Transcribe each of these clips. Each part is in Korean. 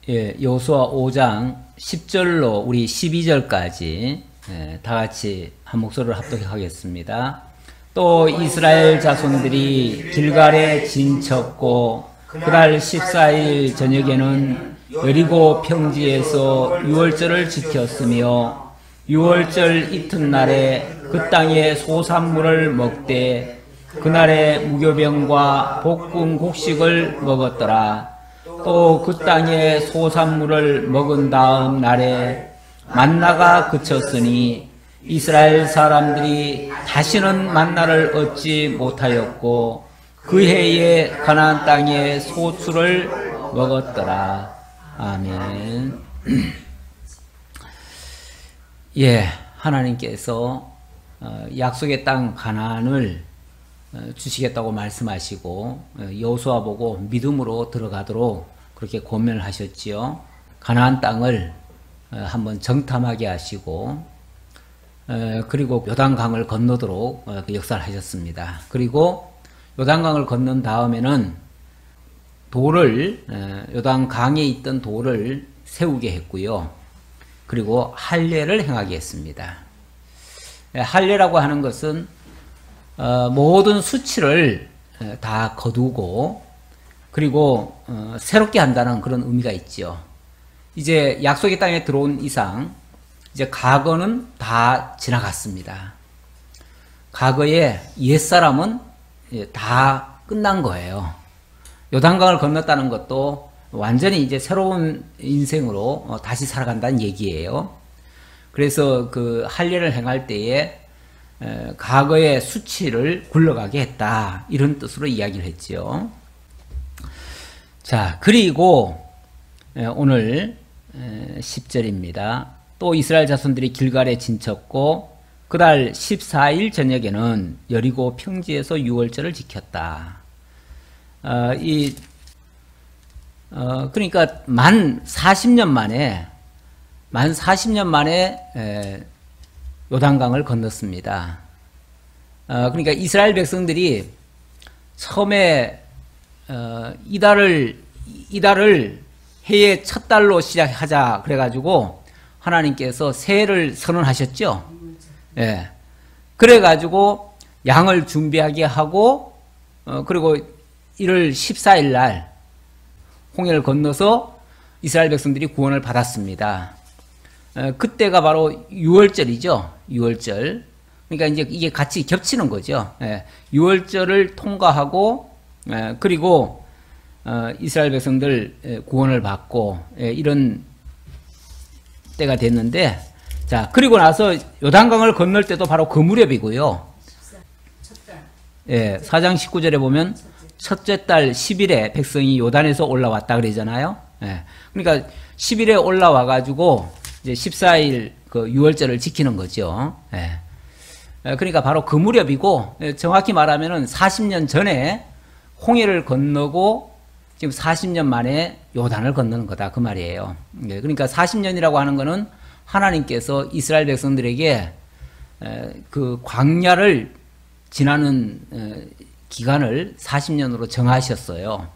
예, 여호수아 5장 10절로 우리 12절까지 다 같이 한 목소리로 합독하겠습니다. 또 이스라엘 자손들이 길갈에 진쳤고 그달 14일 저녁에는 여리고 평지에서 유월절을 지켰으며 유월절 이튿날에 그 땅의 소산물을 먹되 그날에 무교병과 볶은 곡식을 먹었더라. 또 그 땅의 소산물을 먹은 다음 날에 만나가 그쳤으니 이스라엘 사람들이 다시는 만나를 얻지 못하였고 그 해에 가나안 땅의 소출을 먹었더라. 아멘. 예, 하나님께서 약속의 땅 가나안을 주시겠다고 말씀하시고 여호수아 보고 믿음으로 들어가도록 그렇게 권면을 하셨지요. 가나안 땅을 한번 정탐하게 하시고 그리고 요단강을 건너도록 그 역사를 하셨습니다. 그리고 요단강을 건넌 다음에는 돌을 요단강에 있던 돌을 세우게 했고요. 그리고 할례를 행하게 했습니다. 할례라고 하는 것은 모든 수치를 다 거두고 그리고 새롭게 한다는 그런 의미가 있죠. 이제 약속의 땅에 들어온 이상 이제 과거는 다 지나갔습니다. 과거에 옛사람은 다 끝난 거예요. 요단강을 건넜다는 것도 완전히 이제 새로운 인생으로 다시 살아간다는 얘기예요. 그래서 그 할례를 행할 때에 과거의 수치를 굴러가게 했다. 이런 뜻으로 이야기를 했죠. 자, 그리고 오늘 10절입니다. 또 이스라엘 자손들이 길갈에 진쳤고 그달 14일 저녁에는 여리고 평지에서 유월절을 지켰다. 그러니까 만 40년 만에 요단강을 건넜습니다. 그러니까 이스라엘 백성들이 처음에 이달을 해의 첫 달로 시작하자 그래가지고 하나님께서 새해를 선언하셨죠. 예. 그래가지고 양을 준비하게 하고 그리고 1월 14일 날 홍해를 건너서 이스라엘 백성들이 구원을 받았습니다. 그때가 바로 유월절이죠. 유월절. 그러니까 이제 이게 같이 겹치는 거죠. 유월절을 통과하고 그리고 이스라엘 백성들 구원을 받고 이런 때가 됐는데, 자, 그리고 나서 요단강을 건널 때도 바로 그 무렵이고요. 예, 4장 19절에 보면 첫째 달 10일에 백성이 요단에서 올라왔다 그러잖아요. 예, 그러니까 10일에 올라와 가지고 이제 14일 그 유월절을 지키는 거죠. 예. 그러니까 바로 그 무렵이고, 정확히 말하면은 40년 전에 홍해를 건너고 지금 40년 만에 요단을 건너는 거다 그 말이에요. 예. 그러니까 40년이라고 하는 거는 하나님께서 이스라엘 백성들에게 그 광야를 지나는 기간을 40년으로 정하셨어요.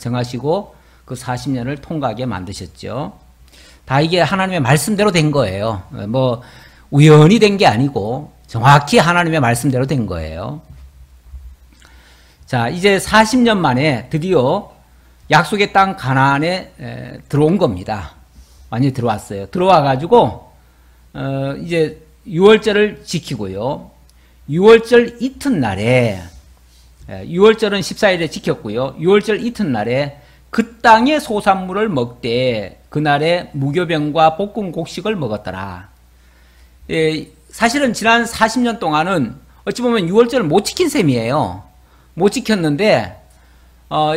정하시고 그 40년을 통과하게 만드셨죠. 다 이게 하나님의 말씀대로 된 거예요. 뭐 우연히 된 게 아니고 정확히 하나님의 말씀대로 된 거예요. 자, 이제 40년 만에 드디어 약속의 땅 가나안에 들어온 겁니다. 완전히 들어왔어요. 들어와 가지고 이제 유월절을 지키고요. 유월절 이튿날에 유월절은 14일에 지켰고요. 유월절 이튿날에 그 땅의 소산물을 먹되 그날에 무교병과 볶은 곡식을 먹었더라. 사실은 지난 40년 동안은 어찌 보면 유월절을 못 지킨 셈이에요. 못 지켰는데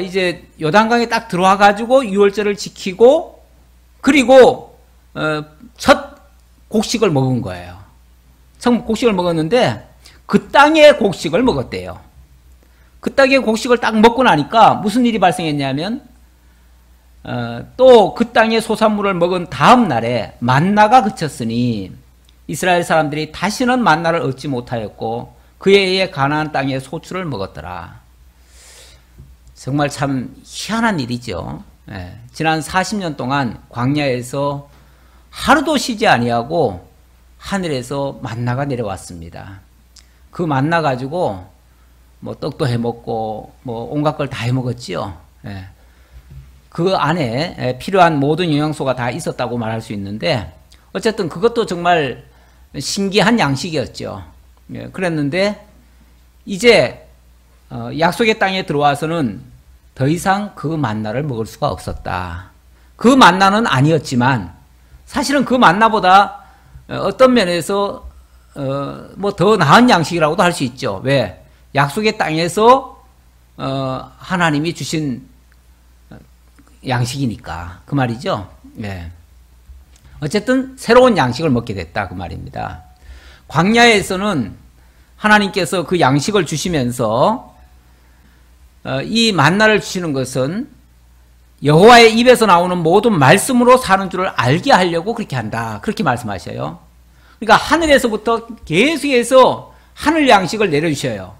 이제 요단강에 딱 들어와 가지고 유월절을 지키고 그리고 첫 곡식을 먹은 거예요. 첫 곡식을 먹었는데 그 땅의 곡식을 먹었대요. 그 땅의 곡식을 딱 먹고 나니까 무슨 일이 발생했냐면 또 그 땅의 소산물을 먹은 다음 날에 만나가 그쳤으니 이스라엘 사람들이 다시는 만나를 얻지 못하였고 그에 의해 가나안 땅의 소출을 먹었더라. 정말 참 희한한 일이죠. 지난 40년 동안 광야에서 하루도 쉬지 아니하고 하늘에서 만나가 내려왔습니다. 그 만나 가지고 뭐 떡도 해 먹고 뭐 온갖 걸 다 해 먹었지요. 그 안에 필요한 모든 영양소가 다 있었다고 말할 수 있는데, 어쨌든 그것도 정말 신기한 양식이었죠. 그랬는데 이제 약속의 땅에 들어와서는 더 이상 그 만나를 먹을 수가 없었다. 그 만나는 아니었지만 사실은 그 만나보다 어떤 면에서 뭐 더 나은 양식이라고도 할 수 있죠. 왜? 약속의 땅에서 하나님이 주신 양식이니까 그 말이죠. 어쨌든 새로운 양식을 먹게 됐다 그 말입니다. 광야에서는 하나님께서 그 양식을 주시면서 이 만나를 주시는 것은 여호와의 입에서 나오는 모든 말씀으로 사는 줄을 알게 하려고 그렇게 한다. 그렇게 말씀하셔요. 그러니까 하늘에서부터 계속해서 하늘 양식을 내려주셔요.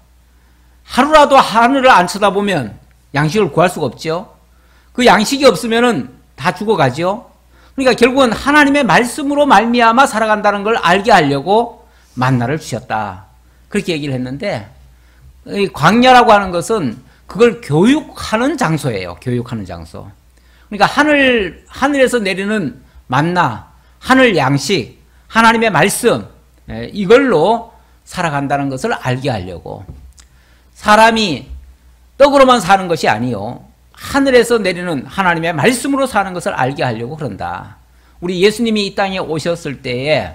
하루라도 하늘을 안 쳐다보면 양식을 구할 수가 없죠. 그 양식이 없으면은 다 죽어가죠. 그러니까 결국은 하나님의 말씀으로 말미암아 살아간다는 걸 알게 하려고 만나를 주셨다. 그렇게 얘기를 했는데, 이 광야라고 하는 것은 그걸 교육하는 장소예요. 교육하는 장소. 그러니까 하늘에서 내리는 만나, 하늘 양식, 하나님의 말씀, 이걸로 살아간다는 것을 알게 하려고. 사람이 떡으로만 사는 것이 아니요, 하늘에서 내리는 하나님의 말씀으로 사는 것을 알게 하려고 그런다. 우리 예수님이 이 땅에 오셨을 때에,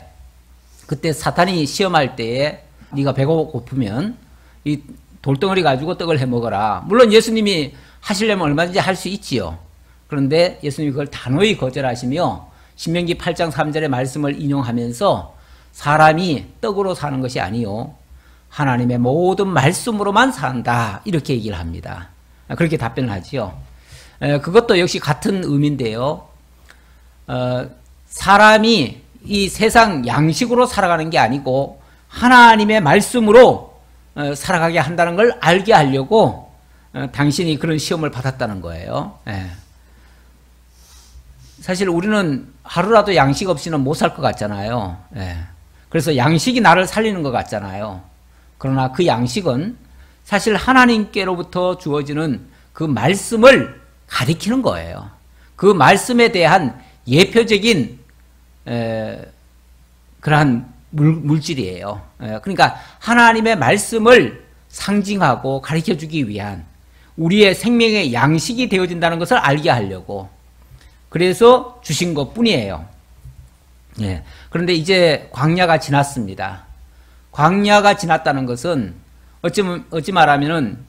그때 사탄이 시험할 때에 네가 배가 고프면 이 돌덩어리 가지고 떡을 해 먹어라. 물론 예수님이 하시려면 얼마든지 할 수 있지요. 그런데 예수님이 그걸 단호히 거절하시며 신명기 8장 3절의 말씀을 인용하면서 사람이 떡으로 사는 것이 아니요, 하나님의 모든 말씀으로만 산다. 이렇게 얘기를 합니다. 그렇게 답변을 하지요. 그것도 역시 같은 의미인데요. 사람이 이 세상 양식으로 살아가는 게 아니고 하나님의 말씀으로 살아가게 한다는 걸 알게 하려고 당신이 그런 시험을 받았다는 거예요. 사실 우리는 하루라도 양식 없이는 못 살 것 같잖아요. 그래서 양식이 나를 살리는 것 같잖아요. 그러나 그 양식은 사실 하나님께로부터 주어지는 그 말씀을 가리키는 거예요. 그 말씀에 대한 예표적인 그러한 물질이에요. 그러니까 하나님의 말씀을 상징하고 가르쳐주기 위한 우리의 생명의 양식이 되어진다는 것을 알게 하려고, 그래서 주신 것뿐이에요. 그런데 이제 광야가 지났습니다. 광야가 지났다는 것은 어찌 말하면은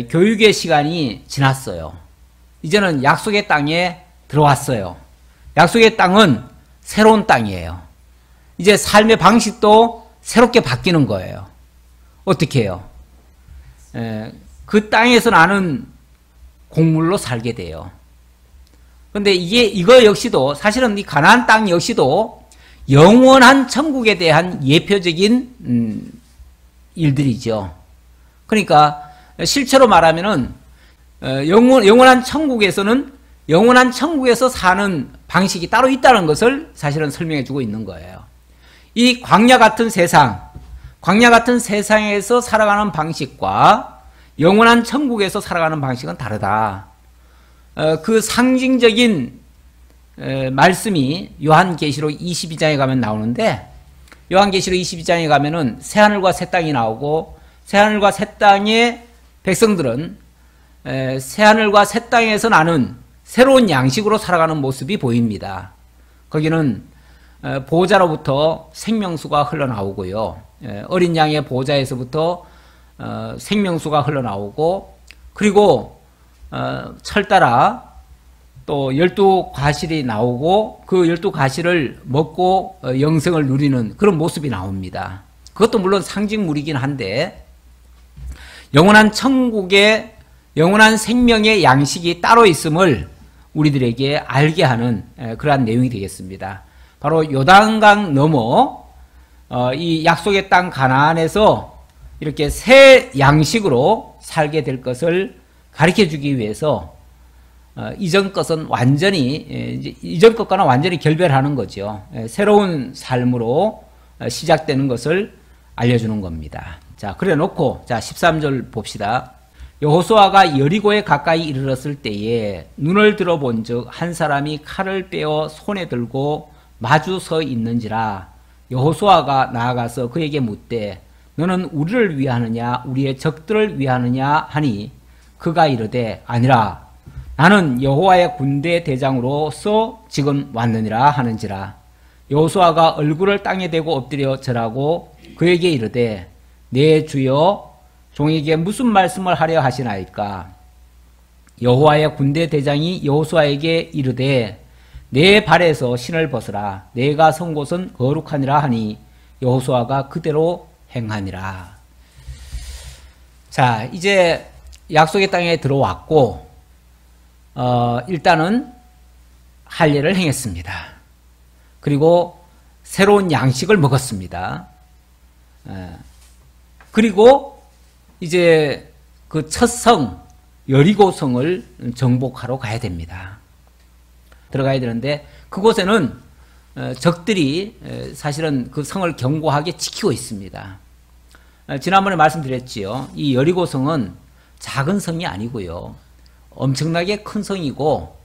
교육의 시간이 지났어요. 이제는 약속의 땅에 들어왔어요. 약속의 땅은 새로운 땅이에요. 이제 삶의 방식도 새롭게 바뀌는 거예요. 어떻게 해요? 그 땅에서 나는 곡물로 살게 돼요. 그런데 이거 역시도 사실은 이 가나안 땅 역시도 영원한 천국에 대한 예표적인 일들이죠. 그러니까 실제로 말하면은 영원한 천국에서는 영원한 천국에서 사는 방식이 따로 있다는 것을 사실은 설명해 주고 있는 거예요. 이 광야 같은 세상에서 살아가는 방식과 영원한 천국에서 살아가는 방식은 다르다. 그 상징적인 말씀이 요한계시록 22장에 가면 나오는데, 요한계시록 22장에 가면은 새하늘과 새 땅이 나오고, 새하늘과 새 땅의 백성들은 새하늘과 새 땅에서 나는 새로운 양식으로 살아가는 모습이 보입니다. 거기는 보호자로부터 생명수가 흘러나오고요, 어린 양의 보호자에서부터 생명수가 흘러나오고, 그리고 철따라 또 12과실이 나오고 그 12과실을 먹고 영생을 누리는 그런 모습이 나옵니다. 그것도 물론 상징물이긴 한데, 영원한 천국의 영원한 생명의 양식이 따로 있음을 우리들에게 알게 하는 그러한 내용이 되겠습니다. 바로 요단강 너머 이 약속의 땅 가나안에서 이렇게 새 양식으로 살게 될 것을 가르쳐 주기 위해서 이전 것은 완전히 이전 것과는 완전히 결별하는 거죠. 새로운 삶으로 시작되는 것을 알려주는 겁니다. 자, 그래 놓고 자 13절 봅시다. 여호수아가 여리고에 가까이 이르렀을 때에 눈을 들어본즉 한 사람이 칼을 빼어 손에 들고 마주 서 있는지라. 여호수아가 나아가서 그에게 묻되 너는 우리를 위하느냐 우리의 적들을 위하느냐 하니 그가 이르되 아니라 나는 여호와의 군대 대장으로서 지금 왔느니라 하는지라. 여호수아가 얼굴을 땅에 대고 엎드려 절하고 그에게 이르되 내 주여 종에게 무슨 말씀을 하려 하시나이까. 여호와의 군대 대장이 여호수아에게 이르되 내 발에서 신을 벗으라 내가 선 곳은 거룩하니라 하니 여호수아가 그대로 행하니라. 자, 이제 약속의 땅에 들어왔고 일단은 할례를 행했습니다. 그리고 새로운 양식을 먹었습니다. 그리고 이제 그 첫 성 여리고성을 정복하러 가야 됩니다. 들어가야 되는데 그곳에는 적들이 사실은 그 성을 견고하게 지키고 있습니다. 지난번에 말씀드렸지요. 이 여리고성은 작은 성이 아니고요. 엄청나게 큰 성이고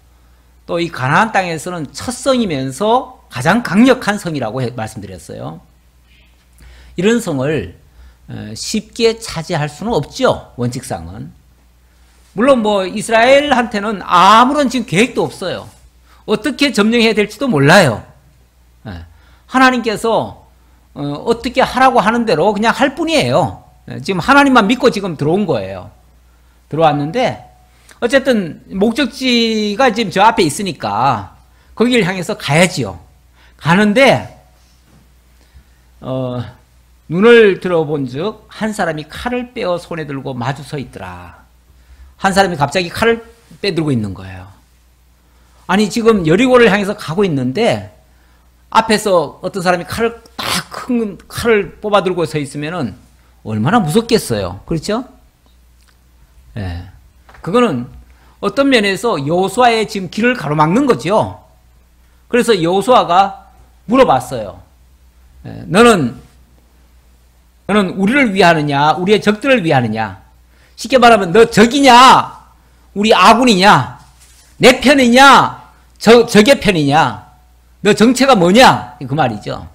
또 이 가나안 땅에서는 첫 성이면서 가장 강력한 성이라고 말씀드렸어요. 이런 성을 쉽게 차지할 수는 없죠. 원칙상은. 물론 뭐 이스라엘한테는 아무런 지금 계획도 없어요. 어떻게 점령해야 될지도 몰라요. 하나님께서 어떻게 하라고 하는 대로 그냥 할 뿐이에요. 지금 하나님만 믿고 지금 들어온 거예요. 들어왔는데 어쨌든 목적지가 지금 저 앞에 있으니까 거기를 향해서 가야지요. 가는데 눈을 들어본 즉 한 사람이 칼을 빼어 손에 들고 마주 서 있더라. 한 사람이 갑자기 칼을 빼들고 있는 거예요. 아니 지금 여리고를 향해서 가고 있는데 앞에서 어떤 사람이 칼을 딱 큰 칼을 뽑아 들고 서 있으면은 얼마나 무섭겠어요. 그렇죠? 예. 그거는 어떤 면에서 여호수아의 지금 길을 가로막는 거죠. 그래서 여호수아가 물어봤어요. 예. 너는 우리를 위하느냐 우리의 적들을 위하느냐. 쉽게 말하면 너 적이냐 우리 아군이냐 내 편이냐 적의 편이냐 너 정체가 뭐냐 그 말이죠.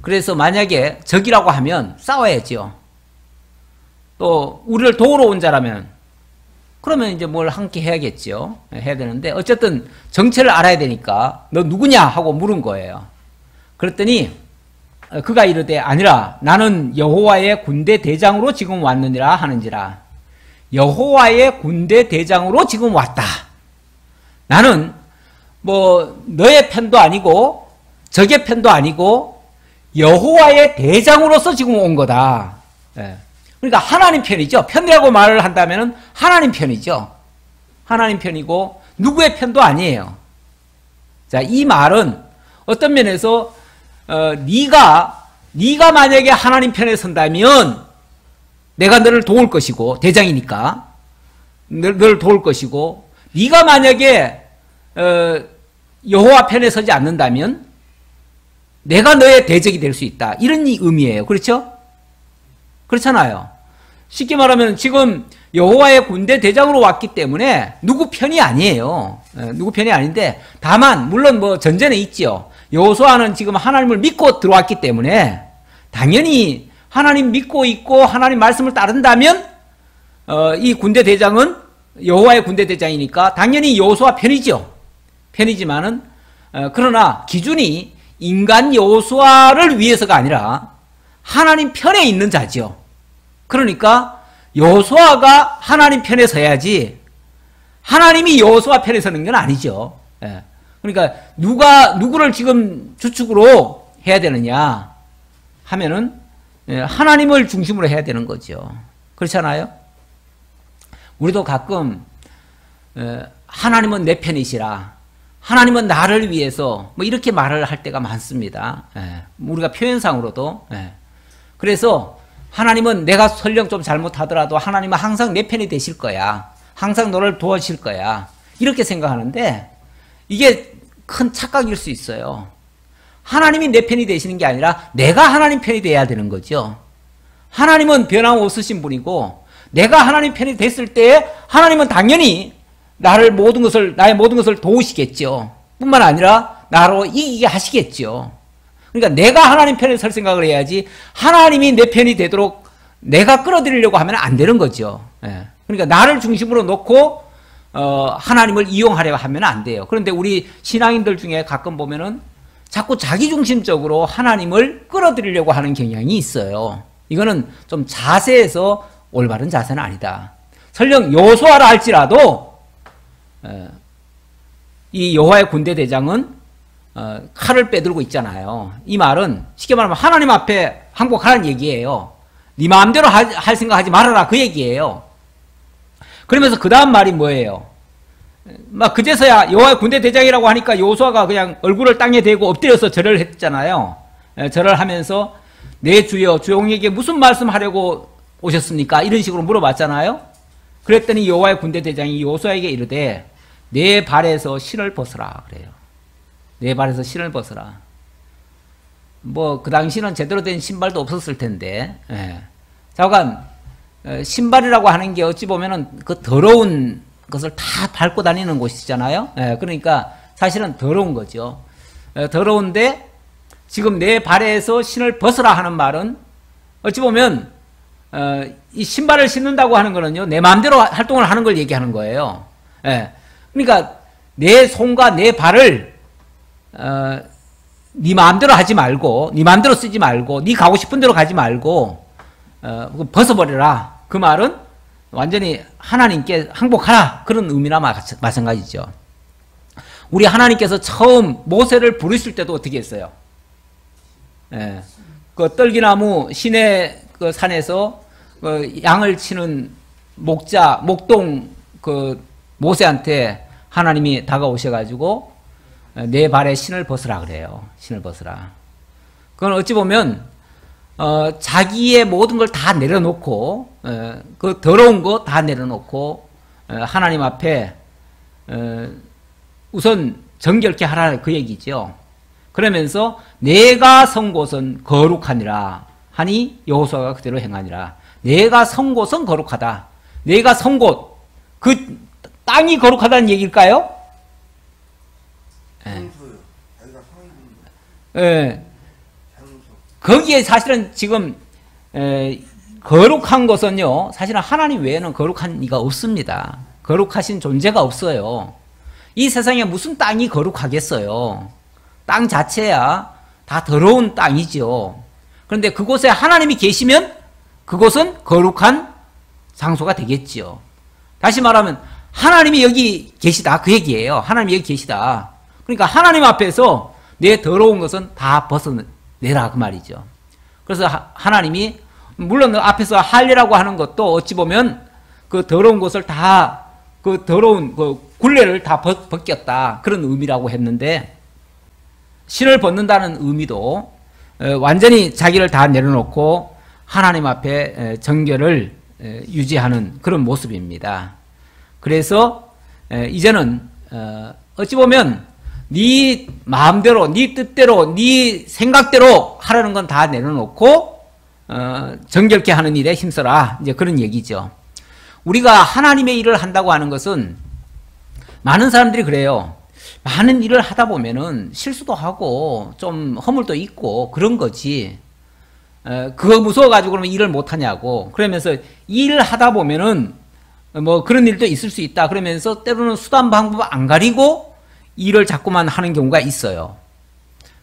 그래서 만약에 적이라고 하면 싸워야죠. 또 우리를 도우러 온 자라면 그러면 이제 뭘 함께 해야겠죠. 해야 되는데 어쨌든 정체를 알아야 되니까 너 누구냐 하고 물은 거예요. 그랬더니 그가 이르되 아니라 나는 여호와의 군대 대장으로 지금 왔느니라 하는지라. 여호와의 군대 대장으로 지금 왔다. 나는 뭐 너의 편도 아니고 적의 편도 아니고 여호와의 대장으로서 지금 온 거다. 그러니까 하나님 편이죠. 편이라고 말을 한다면 하나님 편이죠. 하나님 편이고 누구의 편도 아니에요. 자, 이 말은 어떤 면에서 네가 만약에 하나님 편에 선다면 내가 너를 도울 것이고 대장이니까 너를 도울 것이고 네가 만약에 여호와 편에 서지 않는다면 내가 너의 대적이 될 수 있다. 이런 의미예요. 그렇죠? 그렇잖아요. 쉽게 말하면 지금 여호와의 군대 대장으로 왔기 때문에 누구 편이 아니에요. 누구 편이 아닌데 다만 물론 뭐 전제는 있죠. 여호수아는 지금 하나님을 믿고 들어왔기 때문에 당연히 하나님 믿고 있고 하나님 말씀을 따른다면 이 군대 대장은 여호와의 군대 대장이니까 당연히 여호수아 편이죠. 편이지만은 그러나 기준이 인간 여호수아를 위해서가 아니라 하나님 편에 있는 자죠. 그러니까 여호수아가 하나님 편에 서야지 하나님이 여호수아 편에 서는 건 아니죠. 그러니까 누구를 지금 주축으로 해야 되느냐 하면은 하나님을 중심으로 해야 되는 거죠. 그렇잖아요? 우리도 가끔 하나님은 내 편이시라 하나님은 나를 위해서 뭐 이렇게 말을 할 때가 많습니다. 우리가 표현상으로도. 그래서 하나님은 내가 설령 좀 잘못하더라도 하나님은 항상 내 편이 되실 거야. 항상 너를 도와주실 거야. 이렇게 생각하는데 이게 큰 착각일 수 있어요. 하나님이 내 편이 되시는 게 아니라 내가 하나님 편이 돼야 되는 거죠. 하나님은 변함없으신 분이고 내가 하나님 편이 됐을 때 하나님은 당연히 나의 모든 것을 도우시겠죠. 뿐만 아니라 나로 이기게 하시겠죠. 그러니까 내가 하나님 편에 설 생각을 해야지 하나님이 내 편이 되도록 내가 끌어들이려고 하면 안 되는 거죠. 예. 그러니까 나를 중심으로 놓고 하나님을 이용하려고 하면 안 돼요. 그런데 우리 신앙인들 중에 가끔 보면은 자꾸 자기중심적으로 하나님을 끌어들이려고 하는 경향이 있어요. 이거는 좀 자세에서 올바른 자세는 아니다. 설령 여호수아라 할지라도 이 여호와의 군대 대장은 칼을 빼들고 있잖아요. 이 말은 쉽게 말하면 하나님 앞에 항복하라는 얘기예요. 네 마음대로 할 생각하지 말아라 그 얘기예요. 그러면서 그 다음 말이 뭐예요? 막 그제서야 여호와의 군대 대장이라고 하니까 여호수아가 그냥 얼굴을 땅에 대고 엎드려서 절을 했잖아요. 절을 하면서 내 주여 주용에게 무슨 말씀하려고 오셨습니까? 이런 식으로 물어봤잖아요. 그랬더니 여호와의 군대 대장이 여호수아에게 이르되 내 발에서 신을 벗으라 그래요. 내 발에서 신을 벗으라. 뭐 그 당시는 제대로 된 신발도 없었을 텐데 잠깐 신발이라고 하는 게 어찌 보면은 그 더러운 것을 다 밟고 다니는 곳이잖아요. 그러니까 사실은 더러운 거죠. 더러운데 지금 내 발에서 신을 벗으라 하는 말은 어찌 보면 이 신발을 신는다고 하는 거는요 내 마음대로 활동을 하는 걸 얘기하는 거예요. 그러니까 내 손과 내 발을 네 마음대로 하지 말고 네 마음대로 쓰지 말고 네 가고 싶은 대로 가지 말고 벗어버려라. 그 말은 완전히 하나님께 항복하라 그런 의미나 마찬가지죠. 우리 하나님께서 처음 모세를 부르실 때도 어떻게 했어요? 그 떨기나무 시내 그 산에서 그 양을 치는 목동 그 모세한테 하나님이 다가오셔가지고 내 발에 신을 벗으라 그래요. 신을 벗으라. 그건 어찌 보면 자기의 모든 걸 다 내려놓고 그 더러운 거 다 내려놓고 하나님 앞에 우선 정결케 하라 그 얘기죠. 그러면서 내가 선 곳은 거룩하니라 하니 여호수아가 그대로 행하니라. 내가 선 곳은 거룩하다. 내가 선 곳, 그 땅이 거룩하다는 얘기일까요? 거기에 사실은 지금 거룩한 것은요 사실은 하나님 외에는 거룩한 이가 없습니다. 거룩하신 존재가 없어요. 이 세상에 무슨 땅이 거룩하겠어요. 땅 자체야 다 더러운 땅이죠. 그런데 그곳에 하나님이 계시면 그곳은 거룩한 장소가 되겠죠. 다시 말하면 하나님이 여기 계시다 그 얘기예요. 하나님이 여기 계시다. 그러니까 하나님 앞에서 내 더러운 것은 다 벗어내라 그 말이죠. 그래서 하나님이 물론 앞에서 할례라고 하는 것도 어찌 보면 그 더러운 것을 다 그 더러운 그 굴레를 다 벗겼다 그런 의미라고 했는데 신을 벗는다는 의미도 완전히 자기를 다 내려놓고 하나님 앞에 정결을 유지하는 그런 모습입니다. 그래서 이제는 어찌 보면 네 마음대로, 네 뜻대로, 네 생각대로 하라는 건 다 내려놓고 정결케 하는 일에 힘써라. 이제 그런 얘기죠. 우리가 하나님의 일을 한다고 하는 것은 많은 사람들이 그래요. 많은 일을 하다 보면은 실수도 하고 좀 허물도 있고 그런 거지. 그거 무서워가지고 그러면 일을 못하냐고. 그러면서 일을 하다 보면은 뭐 그런 일도 있을 수 있다. 그러면서 때로는 수단 방법 안 가리고 일을 자꾸만 하는 경우가 있어요.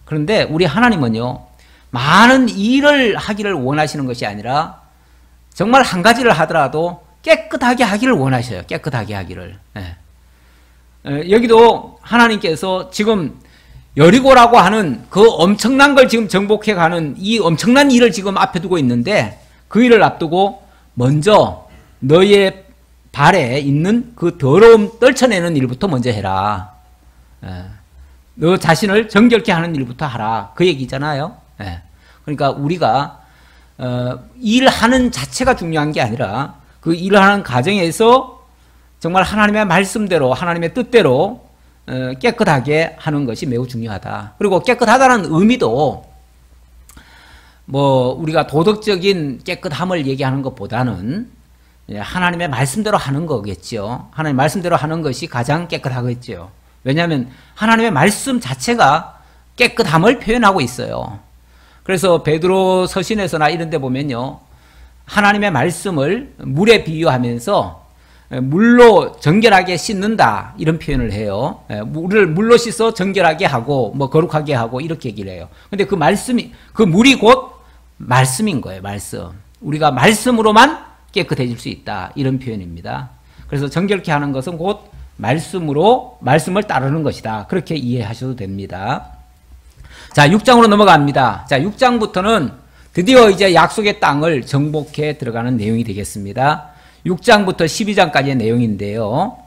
그런데 우리 하나님은요, 많은 일을 하기를 원하시는 것이 아니라 정말 한 가지를 하더라도 깨끗하게 하기를 원하셔요. 깨끗하게 하기를. 여기도 하나님께서 지금 여리고라고 하는 그 엄청난 걸 지금 정복해 가는 이 엄청난 일을 지금 앞에 두고 있는데 그 일을 앞두고 먼저 너의 발에 있는 그 더러움 떨쳐내는 일부터 먼저 해라. 너 자신을 정결케 하는 일부터 하라. 그 얘기잖아요. 그러니까 우리가 일하는 자체가 중요한 게 아니라 그 일을 하는 과정에서 정말 하나님의 말씀대로 하나님의 뜻대로 깨끗하게 하는 것이 매우 중요하다. 그리고 깨끗하다는 의미도 뭐 우리가 도덕적인 깨끗함을 얘기하는 것보다는 하나님의 말씀대로 하는 거겠죠. 하나님의 말씀대로 하는 것이 가장 깨끗하겠죠. 왜냐하면 하나님의 말씀 자체가 깨끗함을 표현하고 있어요. 그래서 베드로 서신에서나 이런 데 보면요, 하나님의 말씀을 물에 비유하면서 물로 정결하게 씻는다 이런 표현을 해요. 물을 물로 씻어 정결하게 하고 뭐 거룩하게 하고 이렇게 얘기를 해요. 근데 그 말씀이, 그 물이 곧 말씀인 거예요. 말씀. 우리가 말씀으로만 깨끗해질 수 있다 이런 표현입니다. 그래서 정결케 하는 것은 곧 말씀을 따르는 것이다. 그렇게 이해하셔도 됩니다. 자, 6장으로 넘어갑니다. 자, 6장부터는 드디어 이제 약속의 땅을 정복해 들어가는 내용이 되겠습니다. 6장부터 12장까지의 내용인데요.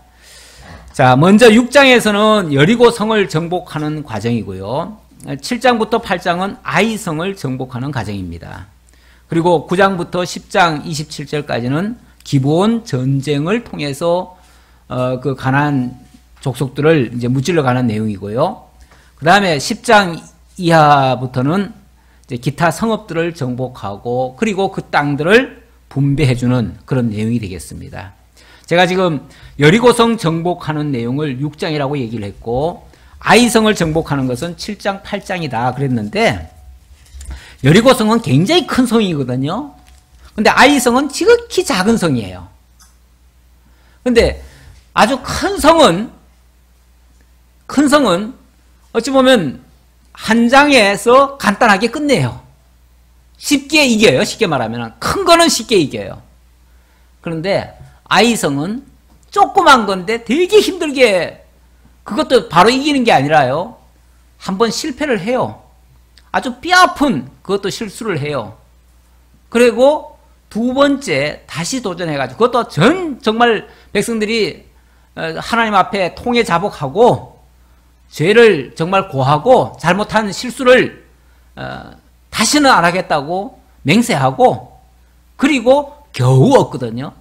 자, 먼저 6장에서는 여리고 성을 정복하는 과정이고요. 7장부터 8장은 아이성을 정복하는 과정입니다. 그리고 9장부터 10장 27절까지는 기브온 전쟁을 통해서 그 가나안 족속들을 이제 무찔러 가는 내용이고요. 그 다음에 10장 이하부터는 이제 기타 성읍들을 정복하고 그리고 그 땅들을 분배해주는 그런 내용이 되겠습니다. 제가 지금 여리고성 정복하는 내용을 6장이라고 얘기를 했고 아이성을 정복하는 것은 7장, 8장이다 그랬는데 여리고성은 굉장히 큰 성이거든요. 근데 아이성은 지극히 작은 성이에요. 근데 아주 큰 성은 어찌 보면 한 장에서 간단하게 끝내요. 쉽게 이겨요. 쉽게 말하면 큰 거는 쉽게 이겨요. 그런데 아이성은 조그만 건데 되게 힘들게, 그것도 바로 이기는 게 아니라요, 한번 실패를 해요. 아주 뼈아픈 그것도 실수를 해요. 그리고 두 번째 다시 도전해가지고 그것도 정말 백성들이 하나님 앞에 통회 자복하고 죄를 정말 고하고 잘못한 실수를 다시는 안 하겠다고 맹세하고 그리고 겨우 얻거든요.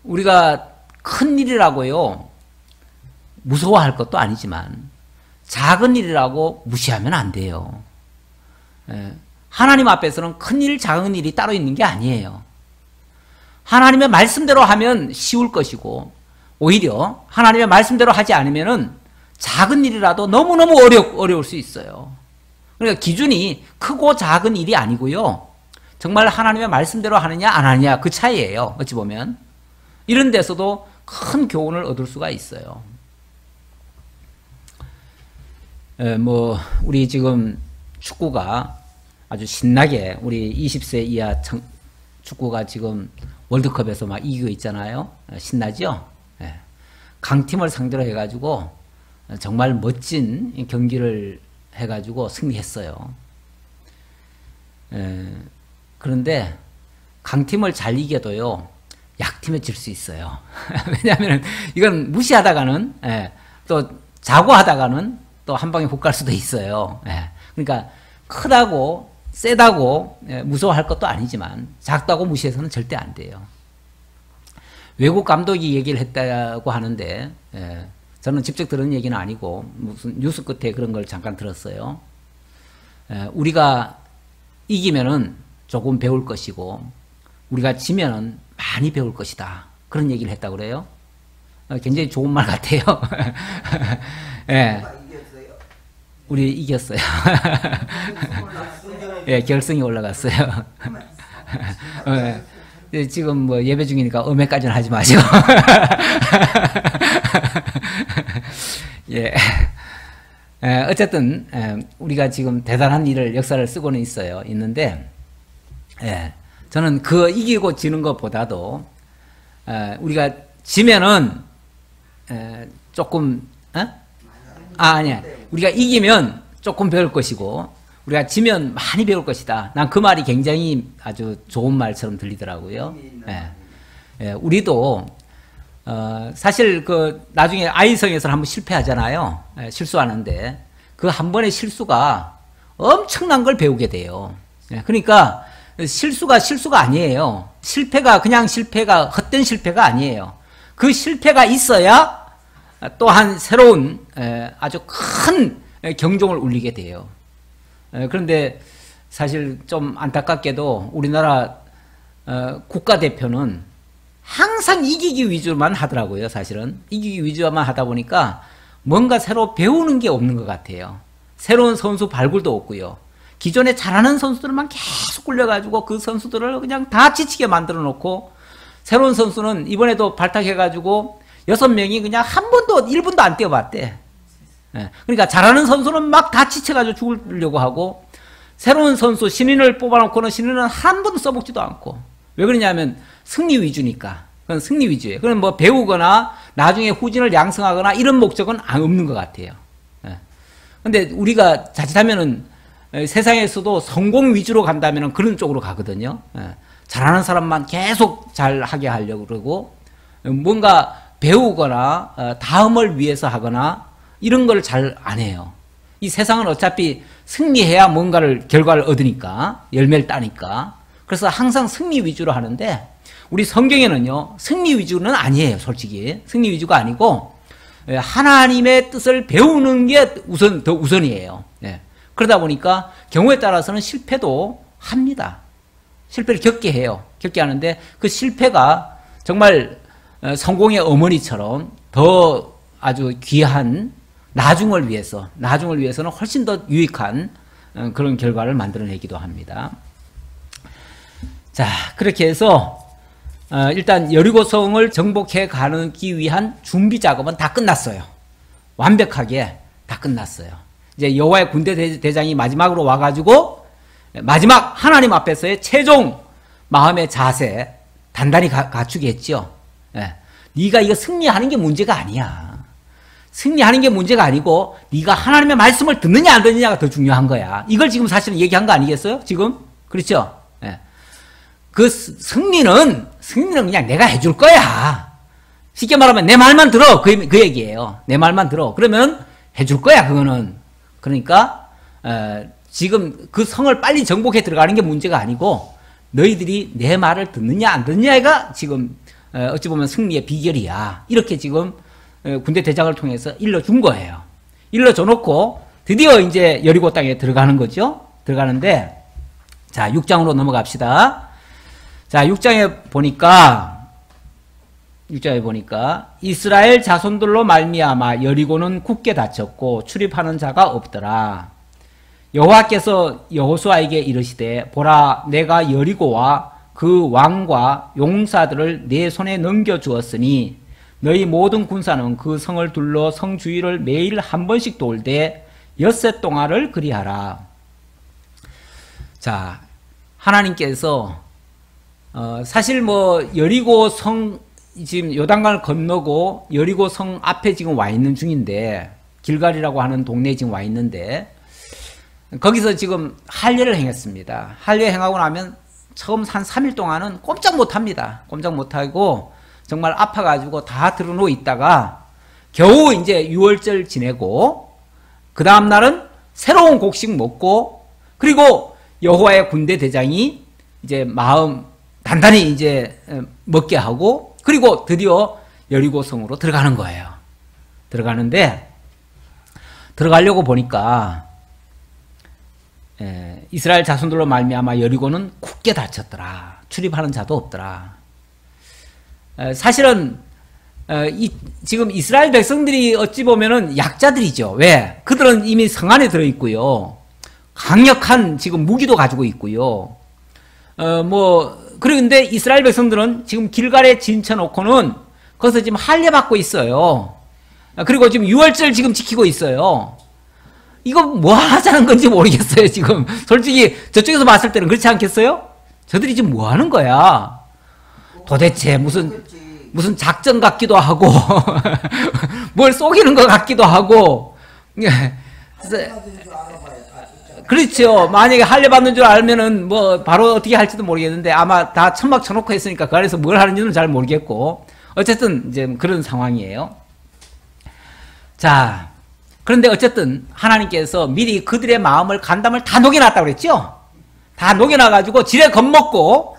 우리가 큰 일이라고요 무서워할 것도 아니지만 작은 일이라고 무시하면 안 돼요. 하나님 앞에서는 큰 일, 작은 일이 따로 있는 게 아니에요. 하나님의 말씀대로 하면 쉬울 것이고 오히려 하나님의 말씀대로 하지 않으면은 작은 일이라도 너무너무 어려울 수 있어요. 그러니까 기준이 크고 작은 일이 아니고요. 정말 하나님의 말씀대로 하느냐 안 하느냐 그 차이예요. 어찌 보면. 이런 데서도 큰 교훈을 얻을 수가 있어요. 뭐 우리 지금 축구가 아주 신나게 우리 20세 이하 축구가 지금 월드컵에서 막 이기고 있잖아요. 신나죠? 강팀을 상대로 해가지고 정말 멋진 경기를 해가지고 승리했어요. 그런데 강팀을 잘 이겨도요 약팀에 질 수 있어요. 왜냐하면 이건 무시하다가는 또 자고하다가는 또 한 방에 훅 갈 수도 있어요. 그러니까 크다고 세다고 무서워할 것도 아니지만 작다고 무시해서는 절대 안 돼요. 외국 감독이 얘기를 했다고 하는데 저는 직접 들은 얘기는 아니고 무슨 뉴스 끝에 그런 걸 잠깐 들었어요. 우리가 이기면은 조금 배울 것이고 우리가 지면은 많이 배울 것이다. 그런 얘기를 했다고 그래요. 굉장히 좋은 말 같아요. 우리 이겼어요. 결승이 올라갔어요. 지금 뭐 예배 중이니까 음해까지는 하지 마시고. 어쨌든 우리가 지금 대단한 역사를 쓰고는 있는데 저는 그 이기고 지는 것보다도 우리가 지면은 조금 아니야. 우리가 이기면 조금 배울 것이고 우리가 지면 많이 배울 것이다. 난 그 말이 굉장히 아주 좋은 말처럼 들리더라고요. 우리도 사실 그 나중에 아이성에서 한번 실패하잖아요. 실수하는데 그 한 번의 실수가 엄청난 걸 배우게 돼요. 그러니까 실수가 아니에요. 실패가 그냥 실패가 헛된 실패가 아니에요. 그 실패가 있어야 또한 새로운 아주 큰 경종을 울리게 돼요. 그런데 사실 좀 안타깝게도 우리나라 국가대표는 항상 이기기 위주만 하더라고요. 사실은 이기기 위주만 하다 보니까 뭔가 새로 배우는 게 없는 것 같아요. 새로운 선수 발굴도 없고요. 기존에 잘하는 선수들만 계속 굴려가지고 그 선수들을 그냥 다 지치게 만들어 놓고, 새로운 선수는 이번에도 발탁해가지고 6명이 그냥 한 번도 1분도 안 뛰어봤대. 그러니까 잘하는 선수는 막 다 지쳐가지고 죽으려고 하고, 새로운 선수 신인을 뽑아놓고는 신인은 한 번도 써먹지도 않고. 왜 그러냐면 승리 위주니까. 그건 승리 위주예요. 그럼 뭐 배우거나 나중에 후진을 양성하거나 이런 목적은 없는 것 같아요. 근데 우리가 자칫하면은 세상에서도 성공 위주로 간다면 그런 쪽으로 가거든요. 잘하는 사람만 계속 잘하게 하려고 그러고, 뭔가 배우거나 다음을 위해서 하거나 이런 걸 잘 안 해요. 이 세상은 어차피 승리해야 뭔가를 결과를 얻으니까, 열매를 따니까. 그래서 항상 승리 위주로 하는데, 우리 성경에는요 승리 위주는 아니에요. 솔직히 승리 위주가 아니고 하나님의 뜻을 배우는 게 더 우선이에요. 그러다 보니까 경우에 따라서는 실패도 합니다. 실패를 겪게 해요. 겪게 하는데 그 실패가 정말 성공의 어머니처럼 더 아주 귀한 나중을 위해서는 훨씬 더 유익한 그런 결과를 만들어내기도 합니다. 자, 그렇게 해서 일단 여리고성을 정복해 가기 위한 준비 작업은 다 끝났어요. 완벽하게 다 끝났어요. 이제 여호와의 군대 대장이 마지막으로 와가지고 마지막 하나님 앞에서의 최종 마음의 자세 단단히 갖추게 했죠. 네가 이거 승리하는 게 문제가 아니야. 승리하는 게 문제가 아니고 네가 하나님의 말씀을 듣느냐 안 듣느냐가 더 중요한 거야. 이걸 지금 사실은 얘기한 거 아니겠어요? 지금? 그렇죠? 그 승리는 그냥 내가 해줄 거야. 쉽게 말하면 내 말만 들어. 그 얘기예요. 내 말만 들어. 그러면 해줄 거야, 그거는. 그러니까 지금 그 성을 빨리 정복해 들어가는 게 문제가 아니고 너희들이 내 말을 듣느냐 안 듣느냐가 지금 어찌 보면 승리의 비결이야. 이렇게 지금 군대 대장을 통해서 일러준 거예요. 일러줘 놓고 드디어 이제 여리고 땅에 들어가는 거죠. 들어가는데, 자, 6장으로 넘어갑시다. 자, 6장에 보니까 이스라엘 자손들로 말미암아 여리고는 굳게 닫혔고 출입하는 자가 없더라. 여호와께서 여호수아에게 이르시되 보라, 내가 여리고와 그 왕과 용사들을 내 손에 넘겨주었으니 너희 모든 군사는 그 성을 둘러 성 주위를 매일 한 번씩 돌되 엿새 동안을 그리하라. 자, 하나님께서 사실 뭐 여리고 성 지금 요단강을 건너고 여리고 성 앞에 지금 와 있는 중인데, 길갈이라고 하는 동네에 지금 와 있는데 거기서 지금 할례를 행했습니다. 할례 행하고 나면 처음 한 3일 동안은 꼼짝 못합니다. 꼼짝 못하고 정말 아파가지고 다 들어누워 있다가 겨우 이제 6월절 지내고 그 다음 날은 새로운 곡식 먹고, 그리고 여호와의 군대 대장이 이제 마음 단단히 이제 먹게 하고, 그리고 드디어 여리고성으로 들어가는 거예요. 들어가는데 들어가려고 보니까 이스라엘 자손들로 말미암아 여리고는 굳게 닫혔더라. 출입하는 자도 없더라. 사실은 지금 이스라엘 백성들이 어찌 보면은 약자들이죠. 왜? 그들은 이미 성 안에 들어 있고요. 강력한 지금 무기도 가지고 있고요. 그런데 이스라엘 백성들은 지금 길갈에 진쳐놓고는 거기서 지금 할례 받고 있어요. 그리고 지금 6월절 지금 지키고 있어요. 이거 뭐 하자는 건지 모르겠어요, 지금. 솔직히 저쪽에서 봤을 때는 그렇지 않겠어요? 저들이 지금 뭐 하는 거야? 도대체 무슨 작전 같기도 하고, 뭘 속이는 것 같기도 하고. 그렇죠. 만약에 할례 받는 줄 알면은 뭐 바로 어떻게 할지도 모르겠는데 아마 다 천막 쳐놓고 했으니까 그 안에서 뭘 하는지는 잘 모르겠고, 어쨌든 이제 그런 상황이에요. 자, 그런데 어쨌든 하나님께서 미리 그들의 마음을 간담을 다 녹여놨다고 그랬죠? 다 녹여놔가지고 지레 겁먹고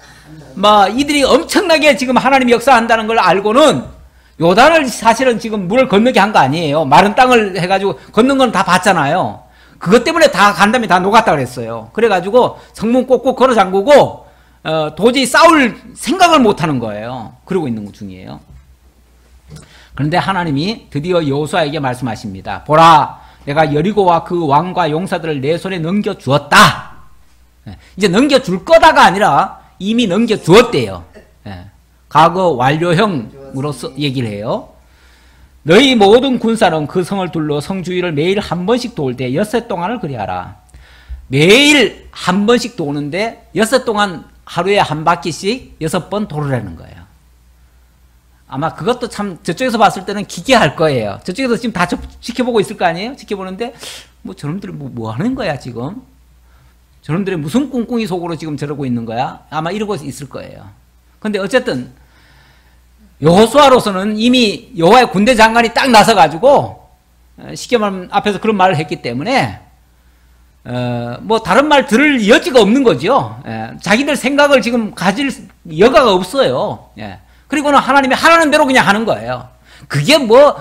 막 이들이 엄청나게 지금 하나님이 역사한다는 걸 알고는 요단을 사실은 지금 물을 건너게 한 거 아니에요. 마른 땅을 해가지고 걷는 건 다 봤잖아요. 그것 때문에 다 간담이 다 녹았다 그랬어요. 그래가지고 성문 꼭꼭 걸어 잠그고 도저히 싸울 생각을 못 하는 거예요. 그러고 있는 중이에요. 그런데 하나님이 드디어 여호수아에게 말씀하십니다. 보라, 내가 여리고와 그 왕과 용사들을 내 손에 넘겨주었다. 이제 넘겨줄 거다가 아니라 이미 넘겨주었대요. 과거 완료형으로서 얘기를 해요. 너희 모든 군사는 그 성을 둘러 성 주위를 매일 한 번씩 도울 때 6해 동안을 그리하라. 매일 한 번씩 도는데 6해 동안 하루에 한 바퀴씩 6번 도르라는 거예요. 아마 그것도 참 저쪽에서 봤을 때는 기괴할 거예요. 저쪽에서 지금 다 지켜보고 있을 거 아니에요? 지켜보는데 뭐 저놈들이 뭐 하는 거야 지금? 저놈들이 무슨 꿍꿍이 속으로 지금 저러고 있는 거야? 아마 이러고 있을 거예요. 근데 어쨌든 여호수아로서는 이미 여호와의 군대 장관이 딱 나서가지고 쉽게 말하면 앞에서 그런 말을 했기 때문에 뭐 다른 말 들을 여지가 없는 거죠. 자기들 생각을 지금 가질 여가가 없어요. 그리고는 하나님이 하라는 대로 그냥 하는 거예요. 그게 뭐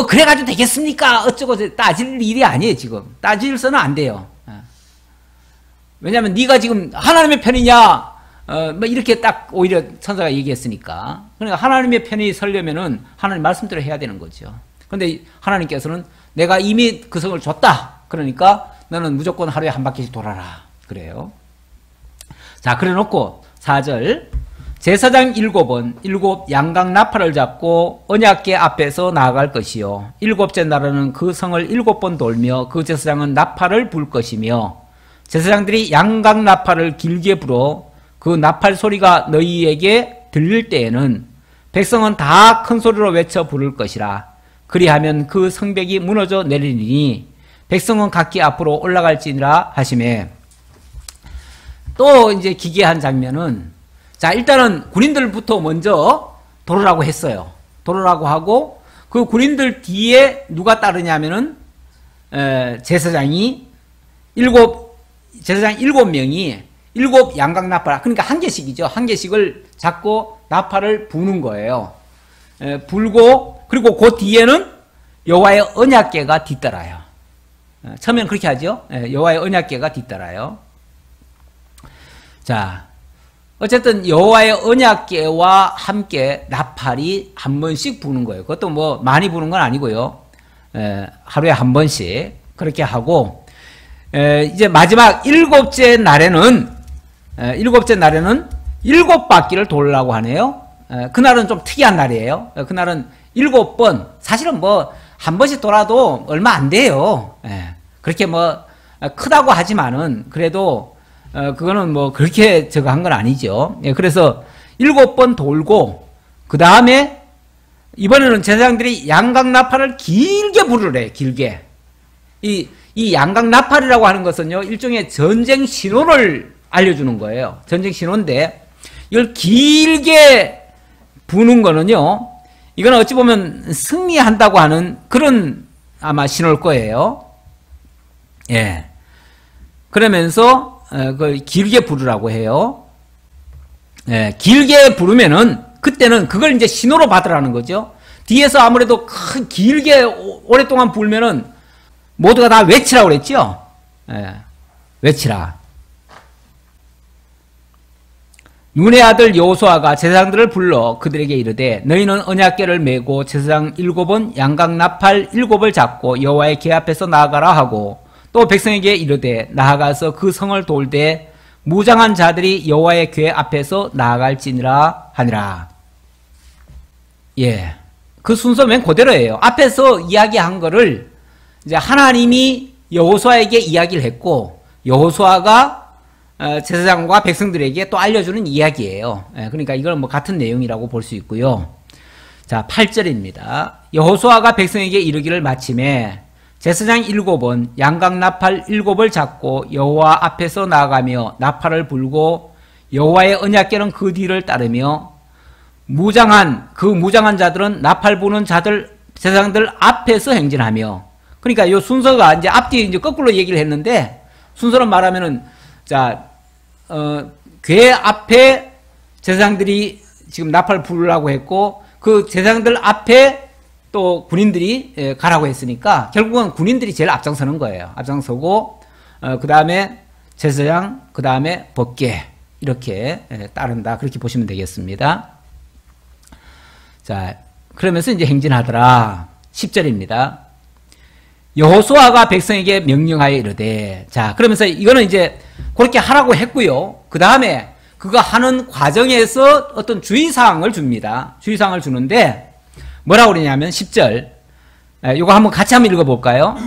그래가지고 되겠습니까? 어쩌고 따질 일이 아니에요. 지금 따질서는 안 돼요. 왜냐하면 네가 지금 하나님의 편이냐? 뭐 이렇게 딱 오히려 천사가 얘기했으니까. 그러니까 하나님의 편이 서려면은 하나님 말씀대로 해야 되는 거죠. 그런데 하나님께서는 내가 이미 그 성을 줬다. 그러니까 너는 무조건 하루에 한 바퀴씩 돌아라. 그래요. 자, 그래 놓고 4절. 제사장 7은 7 양각 나팔을 잡고 언약궤 앞에서 나아갈 것이요. 7째 날에는 그 성을 7번 돌며 그 제사장은 나팔을 불 것이며 제사장들이 양각 나팔을 길게 불어 그 나팔 소리가 너희에게 들릴 때에는 백성은 다 큰 소리로 외쳐 부를 것이라. 그리하면 그 성벽이 무너져 내리니 백성은 각기 앞으로 올라갈지니라 하시매. 또 이제 기괴한 장면은, 자, 일단은 군인들부터 먼저 도르라고 했어요. 도르라고 하고 그 군인들 뒤에 누가 따르냐면은 제사장이 7명이 7 양각 나팔, 그러니까 한 개씩이죠. 한 개씩을 잡고 나팔을 부는 거예요. 불고, 그리고 그 뒤에는 여호와의 언약궤가 뒤따라요. 처음에는 그렇게 하죠. 여호와의 언약궤가 뒤따라요. 자, 어쨌든 여호와의 언약궤와 함께 나팔이 한 번씩 부는 거예요. 그것도 뭐 많이 부는 건 아니고요. 하루에 한 번씩 그렇게 하고, 이제 마지막 7째 날에는 7바퀴를 돌라고 하네요. 그날은 좀 특이한 날이에요. 그날은 7번, 사실은 뭐 한 번씩 돌아도 얼마 안 돼요. 그렇게 뭐 크다고 하지만은 그래도 그거는 뭐 그렇게 저거 한 건 아니죠. 그래서 7번 돌고 그 다음에 이번에는 제사장들이 양각 나팔을 길게 부르래. 길게. 이 양각 나팔이라고 하는 것은요, 일종의 전쟁 신호를 알려주는 거예요. 전쟁 신호인데 이걸 길게 부는 거는요, 이거는 어찌 보면 승리한다고 하는 그런 아마 신호일 거예요. 예. 그러면서 그걸 길게 부르라고 해요. 예. 길게 부르면은 그때는 그걸 이제 신호로 받으라는 거죠. 뒤에서 아무래도 길게 오랫동안 불면은 모두가 다 외치라고 그랬죠. 예. 외치라. 눈의 아들 여호수아가 제사장들을 불러 그들에게 이르되 너희는 언약궤를 메고 제사장 7은 양각 나팔 7을 잡고 여호와의 궤 앞에서 나아가라 하고 또 백성에게 이르되 나아가서 그 성을 돌되 무장한 자들이 여호와의 궤 앞에서 나아갈지니라 하니라. 예, 그 순서는 그대로예요. 앞에서 이야기한 거를 이제 하나님이 여호수아에게 이야기를 했고 여호수아가 제사장과 백성들에게 또 알려주는 이야기예요. 그러니까 이건 뭐 같은 내용이라고 볼 수 있고요. 자, 8절입니다. 여호수아가 백성에게 이르기를 마침에 제사장 7은 양각 나팔 7을 잡고 여호와 앞에서 나아가며 나팔을 불고 여호와의 언약궤는 그 뒤를 따르며 무장한 자들은 나팔 부는 자들 제사장들 앞에서 행진하며. 그러니까 이 순서가 이제 앞뒤 이제 거꾸로 얘기를 했는데 순서로 말하면은 자, 괴 앞에 제사장들이 지금 나팔을 부르라고 했고 그 제사장들 앞에 또 군인들이 가라고 했으니까 결국은 군인들이 제일 앞장서는 거예요. 앞장서고 그 다음에 제사장, 그 다음에 법궤 이렇게 따른다. 그렇게 보시면 되겠습니다. 자, 그러면서 이제 행진하더라. 10절입니다. 여호수아가 백성에게 명령하여 이르되, 자, 그러면서 이거는 이제 그렇게 하라고 했고요. 그 다음에 그거 하는 과정에서 어떤 주의사항을 줍니다. 주의사항을 주는데 뭐라고 그러냐면 10절, 이거 한번 같이 한번 읽어볼까요?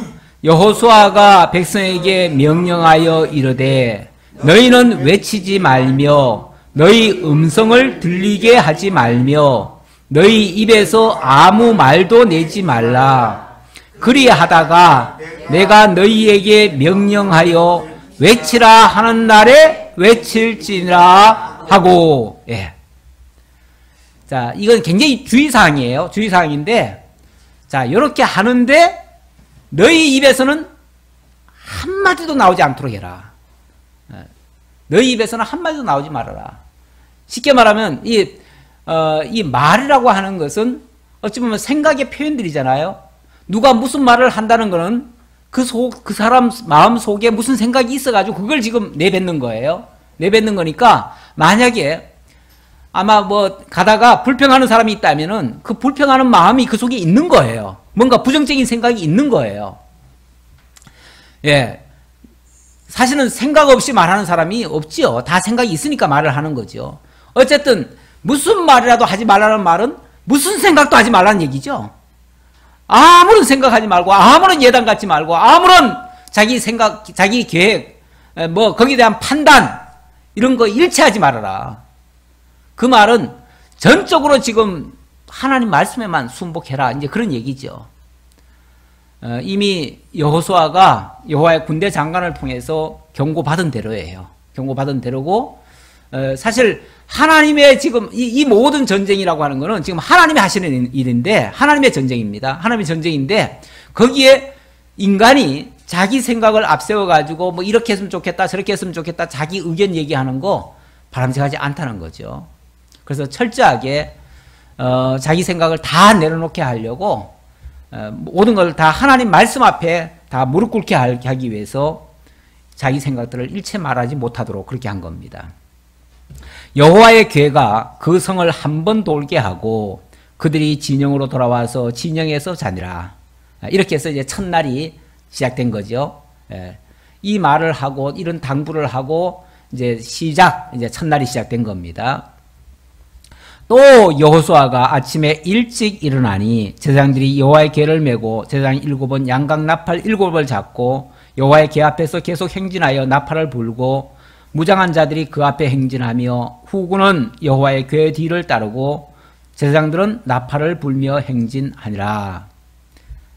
여호수아가 백성에게 명령하여 이르되 너희는 외치지 말며 너희 음성을 들리게 하지 말며 너희 입에서 아무 말도 내지 말라. 그리하다가 내가 너희에게 명령하여 외치라 하는 날에 외칠지니라 하고. 예. 자, 이건 굉장히 주의사항이에요. 주의사항인데, 자, 이렇게 하는데 너희 입에서는 한마디도 나오지 않도록 해라. 너희 입에서는 한마디도 나오지 말아라. 쉽게 말하면 이 말이라고 하는 것은 어찌 보면 생각의 표현들이잖아요. 누가 무슨 말을 한다는 거는 그 사람 마음 속에 무슨 생각이 있어가지고 그걸 지금 내뱉는 거예요. 내뱉는 거니까 만약에 아마 뭐 가다가 불평하는 사람이 있다면은 그 불평하는 마음이 그 속에 있는 거예요. 뭔가 부정적인 생각이 있는 거예요. 예. 사실은 생각 없이 말하는 사람이 없지요. 다 생각이 있으니까 말을 하는 거죠. 어쨌든 무슨 말이라도 하지 말라는 말은 무슨 생각도 하지 말라는 얘기죠. 아무런 생각하지 말고 아무런 예단 갖지 말고 아무런 자기 생각, 자기 계획, 뭐 거기에 대한 판단 이런 거 일체하지 말아라. 그 말은 전적으로 지금 하나님 말씀에만 순복해라. 이제 그런 얘기죠. 이미 여호수아가 여호와의 군대 장관을 통해서 경고받은 대로예요. 경고받은 대로고 사실 하나님의 지금 이 모든 전쟁이라고 하는 거는 지금 하나님이 하시는 일인데 하나님의 전쟁입니다. 하나님의 전쟁인데 거기에 인간이 자기 생각을 앞세워 가지고 뭐 이렇게 했으면 좋겠다 저렇게 했으면 좋겠다 자기 의견 얘기하는 거 바람직하지 않다는 거죠. 그래서 철저하게 자기 생각을 다 내려놓게 하려고 모든 걸 다 하나님 말씀 앞에 다 무릎 꿇게 하기 위해서 자기 생각들을 일체 말하지 못하도록 그렇게 한 겁니다. 여호와의 궤가 그 성을 한 번 돌게 하고 그들이 진영으로 돌아와서 진영에서 자니라. 이렇게 해서 이제 첫날이 시작된 거죠. 이 말을 하고 이런 당부를 하고 이제 이제 첫날이 시작된 겁니다. 또 여호수아가 아침에 일찍 일어나니 제사장들이 여호와의 궤를 메고 제사장 7은 양각 나팔 7을 잡고 여호와의 궤 앞에서 계속 행진하여 나팔을 불고 무장한 자들이 그 앞에 행진하며 후군은 여호와의 궤 뒤를 따르고 제사장들은 나팔을 불며 행진하니라.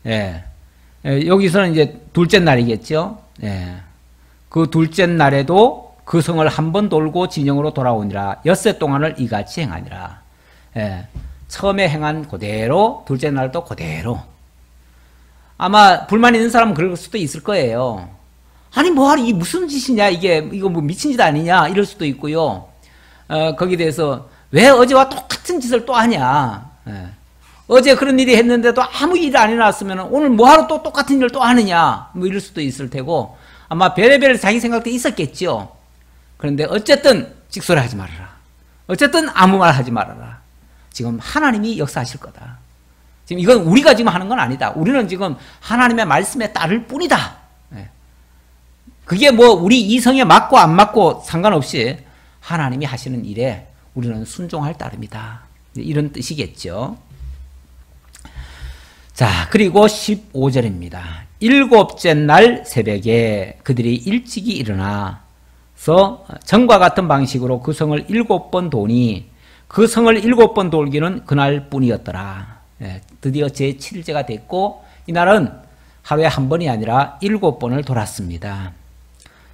예. 여기서는 이제 둘째 날이겠죠. 예. 그 둘째 날에도 그 성을 한 번 돌고 진영으로 돌아오니라. 엿새 동안을 이같이 행하니라. 예. 처음에 행한 그대로 둘째 날도 그대로. 아마 불만 있는 사람은 그럴 수도 있을 거예요. 아니 뭐하러 이 무슨 짓이냐 이거 뭐 미친 짓 아니냐 이럴 수도 있고요. 거기에 대해서 왜 어제와 똑같은 짓을 또 하냐. 예. 어제 그런 일이 했는데도 아무 일이 안 일어났으면 오늘 뭐하러 또 똑같은 일을 또 하느냐 뭐 이럴 수도 있을 테고 아마 별의별 자기 생각도 있었겠죠. 그런데 어쨌든 찍소리 하지 말아라. 어쨌든 아무 말 하지 말아라. 지금 하나님이 역사하실 거다. 지금 이건 우리가 지금 하는 건 아니다. 우리는 지금 하나님의 말씀에 따를 뿐이다. 그게 뭐 우리 이성에 맞고 안 맞고 상관없이 하나님이 하시는 일에 우리는 순종할 따름이다. 이런 뜻이겠죠. 자, 그리고 15절입니다. 일곱째 날 새벽에 그들이 일찍이 일어나서 전과 같은 방식으로 그 성을 7번 도니 그 성을 7번 돌기는 그날 뿐이었더라. 드디어 제7일째가 됐고 이날은 하루에 한 번이 아니라 7번을 돌았습니다.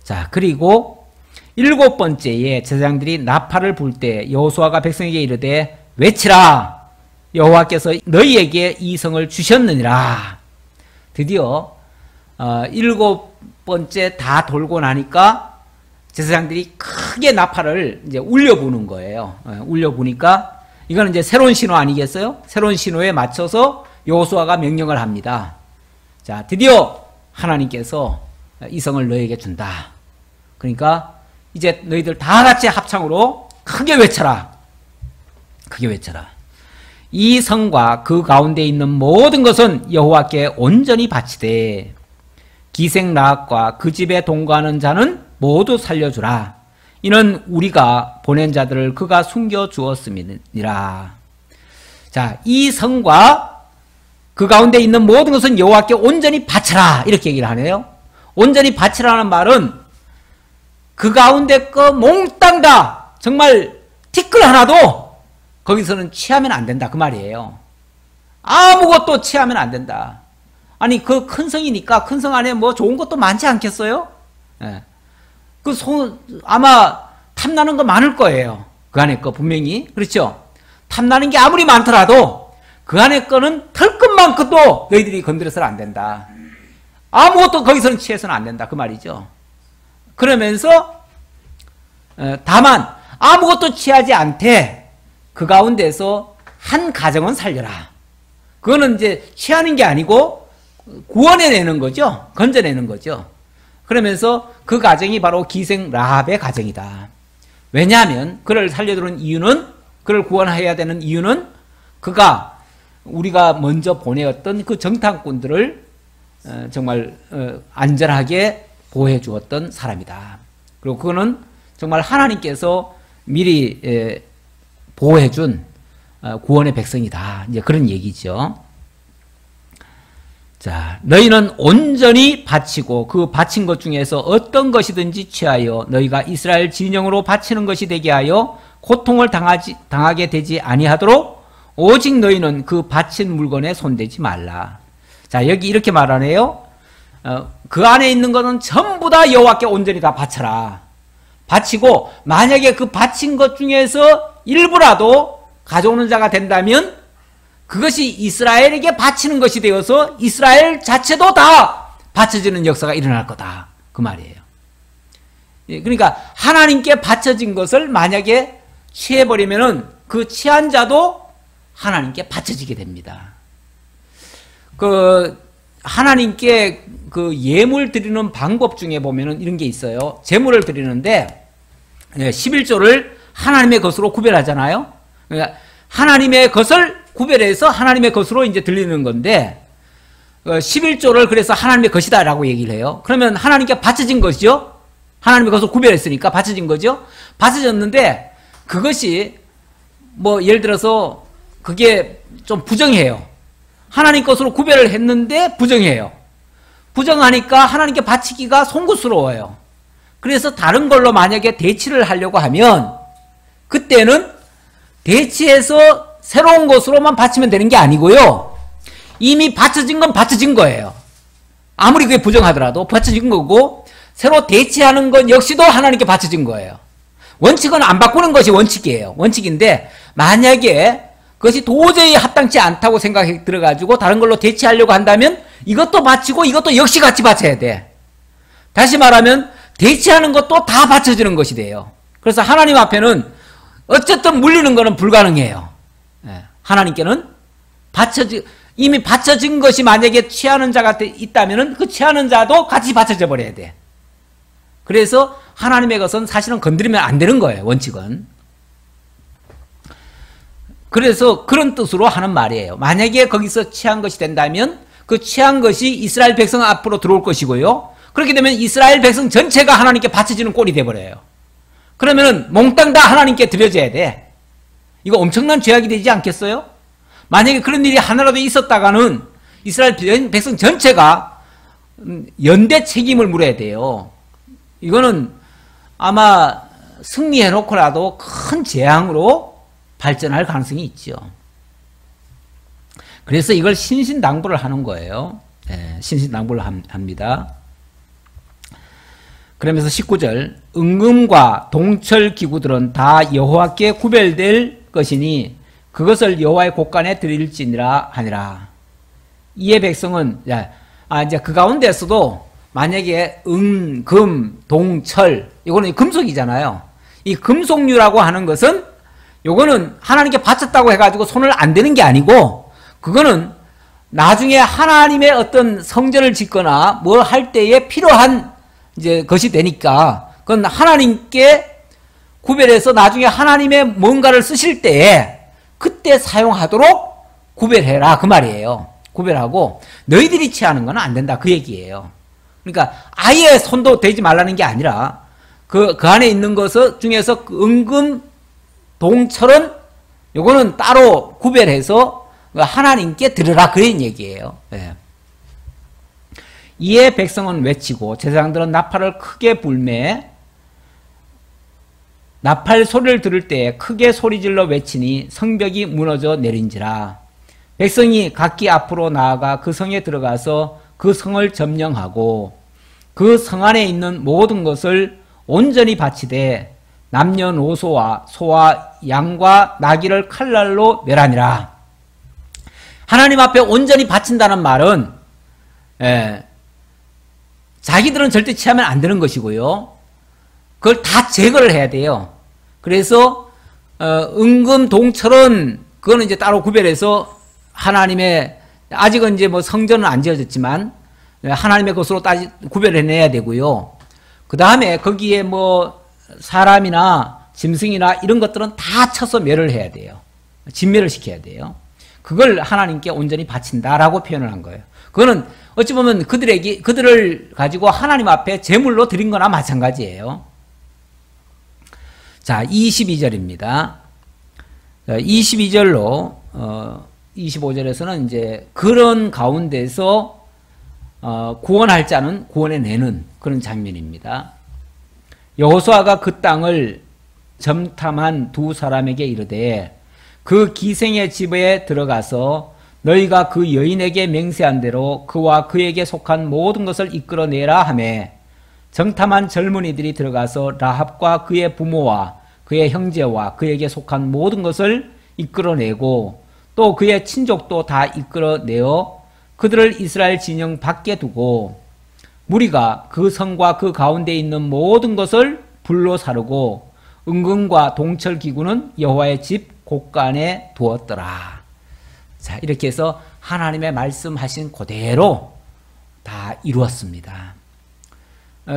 자, 그리고 7번째에 제사장들이 나팔을 불 때 여호수아가 백성에게 이르되 외치라. 여호와께서 너희에게 이 성을 주셨느니라. 드디어 7번째 다 돌고 나니까 제사장들이 크게 나팔을 이제 울려부는 거예요. 울려부니까 이거는 이제 새로운 신호 아니겠어요? 새로운 신호에 맞춰서 여호수아가 명령을 합니다. 자, 드디어 하나님께서 이 성을 너에게 준다. 그러니까 이제 너희들 다 같이 합창으로 크게 외쳐라. 크게 외쳐라. 이 성과 그 가운데 있는 모든 것은 여호와께 온전히 바치되 기생 라합과 그 집에 동거하는 자는 모두 살려주라. 이는 우리가 보낸 자들을 그가 숨겨주었음이니라. 자, 이 성과 그 가운데 있는 모든 것은 여호와께 온전히 바쳐라. 이렇게 얘기를 하네요. 온전히 바치라는 말은 그 가운데 거 몽땅 다 정말 티끌 하나도 거기서는 취하면 안 된다 그 말이에요. 아무것도 취하면 안 된다. 아니 그 큰 성이니까 큰 성 안에 뭐 좋은 것도 많지 않겠어요? 예. 아마 탐나는 거 많을 거예요. 그 안에 거 분명히. 그렇죠? 탐나는 게 아무리 많더라도 그 안에 거는 털끝만큼도 너희들이 건드려서는 안 된다. 아무것도 거기서는 취해서는 안 된다 그 말이죠. 그러면서 다만 아무것도 취하지 않되 그 가운데서 한 가정은 살려라. 그거는 이제 취하는 게 아니고 구원해내는 거죠. 건져내는 거죠. 그러면서 그 가정이 바로 기생 라합의 가정이다. 왜냐하면 그를 살려두는 이유는, 그를 구원해야 되는 이유는 그가 우리가 먼저 보내었던 그 정탐꾼들을 정말 안전하게 보호해 주었던 사람이다. 그리고 그거는 정말 하나님께서 미리 보호해 준 구원의 백성이다. 이제 그런 얘기죠. 자, 너희는 온전히 바치고 그 바친 것 중에서 어떤 것이든지 취하여 너희가 이스라엘 진영으로 바치는 것이 되게 하여 고통을 당하게 되지 아니하도록 오직 너희는 그 바친 물건에 손대지 말라. 자, 여기 이렇게 말하네요. 그 안에 있는 것은 전부 다 여호와께 온전히 다 바쳐라. 바치고 만약에 그 바친 것 중에서 일부라도 가져오는 자가 된다면 그것이 이스라엘에게 바치는 것이 되어서 이스라엘 자체도 다 바쳐지는 역사가 일어날 거다. 그 말이에요. 그러니까 하나님께 바쳐진 것을 만약에 취해버리면은 그 취한 자도 하나님께 바쳐지게 됩니다. 하나님께 그 예물 드리는 방법 중에 보면은 이런 게 있어요. 제물을 드리는데 11조를 하나님의 것으로 구별하잖아요. 그러니까 하나님의 것을 구별해서 하나님의 것으로 이제 들리는 건데 11조를 그래서 하나님의 것이다 라고 얘기를 해요. 그러면 하나님께 바쳐진 것이죠. 하나님의 것을 구별했으니까 바쳐진 거죠. 바쳐졌는데 그것이 뭐 예를 들어서 그게 좀 부정해요. 하나님 것으로 구별을 했는데 부정해요. 부정하니까 하나님께 바치기가 송구스러워요. 그래서 다른 걸로 만약에 대치를 하려고 하면 그때는 대치해서 새로운 것으로만 바치면 되는 게 아니고요. 이미 바쳐진 건 바쳐진 거예요. 아무리 그게 부정하더라도 바쳐진 거고 새로 대치하는 것 역시도 하나님께 바쳐진 거예요. 원칙은 안 바꾸는 것이 원칙이에요. 원칙인데 만약에 그것이 도저히 합당치 않다고 생각이 들어가지고 다른 걸로 대치하려고 한다면 이것도 바치고 이것도 역시 같이 바쳐야 돼. 다시 말하면 대치하는 것도 다 바쳐지는 것이 돼요. 그래서 하나님 앞에는 어쨌든 물리는 것은 불가능해요. 하나님께는 이미 바쳐진 것이 만약에 취하는 자가 있다면 그 취하는 자도 같이 바쳐져 버려야 돼. 그래서 하나님의 것은 사실은 건드리면 안 되는 거예요. 원칙은. 그래서 그런 뜻으로 하는 말이에요. 만약에 거기서 취한 것이 된다면 그 취한 것이 이스라엘 백성 앞으로 들어올 것이고요. 그렇게 되면 이스라엘 백성 전체가 하나님께 바쳐지는 꼴이 돼버려요. 그러면은 몽땅 다 하나님께 드려져야 돼. 이거 엄청난 죄악이 되지 않겠어요? 만약에 그런 일이 하나라도 있었다가는 이스라엘 백성 전체가 연대 책임을 물어야 돼요. 이거는 아마 승리해놓고라도 큰 재앙으로 발전할 가능성이 있죠. 그래서 이걸 신신당부를 하는 거예요. 신신당부를 합니다. 그러면서 19절 은금과 동철 기구들은 다 여호와께 구별될 것이니 그것을 여호와의 곳간에 드릴지니라 하니라. 이에 백성은 이제 그 가운데서도 만약에 은, 금, 동, 철, 이거는 금속이잖아요. 이 금속류라고 하는 것은 요거는 하나님께 바쳤다고 해가지고 손을 안 대는 게 아니고, 그거는 나중에 하나님의 어떤 성전을 짓거나 뭘 할 때에 필요한 이제 것이 되니까, 그건 하나님께 구별해서 나중에 하나님의 뭔가를 쓰실 때에 그때 사용하도록 구별해라, 그 말이에요. 구별하고 너희들이 취하는 건 안 된다, 그 얘기예요. 그러니까 아예 손도 대지 말라는 게 아니라 그 안에 있는 것 중에서 은금, 동철은 요거는 따로 구별해서 하나님께 드려라, 그런 얘기예요. 네. 이에 백성은 외치고 제사장들은 나팔을 크게 불매 나팔 소리를 들을 때 크게 소리질러 외치니 성벽이 무너져 내린지라. 백성이 각기 앞으로 나아가 그 성에 들어가서 그 성을 점령하고 그 성 안에 있는 모든 것을 온전히 바치되 남녀노소와 소와 양과 나귀를 칼날로 멸하니라. 하나님 앞에 온전히 바친다는 말은 자기들은 절대 취하면 안 되는 것이고요. 그걸 다 제거를 해야 돼요. 그래서 은금, 동철은 그거는 이제 따로 구별해서 하나님의, 아직은 이제 뭐 성전은 안 지어졌지만 하나님의 것으로 구별해내야 되고요. 그 다음에 거기에 뭐 사람이나 짐승이나 이런 것들은 다 쳐서 멸을 해야 돼요. 진멸을 시켜야 돼요. 그걸 하나님께 온전히 바친다라고 표현을 한 거예요. 그거는 어찌 보면 그들을 가지고 하나님 앞에 제물로 드린 거나 마찬가지예요. 자, 22절입니다. 22절로 25절에서는 이제 그런 가운데서 구원할 자는 구원해내는 그런 장면입니다. 여호수아가 그 땅을 점탐한 두 사람에게 이르되 그 기생의 집에 들어가서 너희가 그 여인에게 맹세한 대로 그와 그에게 속한 모든 것을 이끌어내라 하매 정탐한 젊은이들이 들어가서 라합과 그의 부모와 그의 형제와 그에게 속한 모든 것을 이끌어내고 또 그의 친족도 다 이끌어내어 그들을 이스라엘 진영 밖에 두고 무리가 그 성과 그 가운데 있는 모든 것을 불로 사르고 은금과 동철 기구는 여호와의 집 곳간에 두었더라. 자, 이렇게 해서 하나님의 말씀하신 그대로 다 이루었습니다.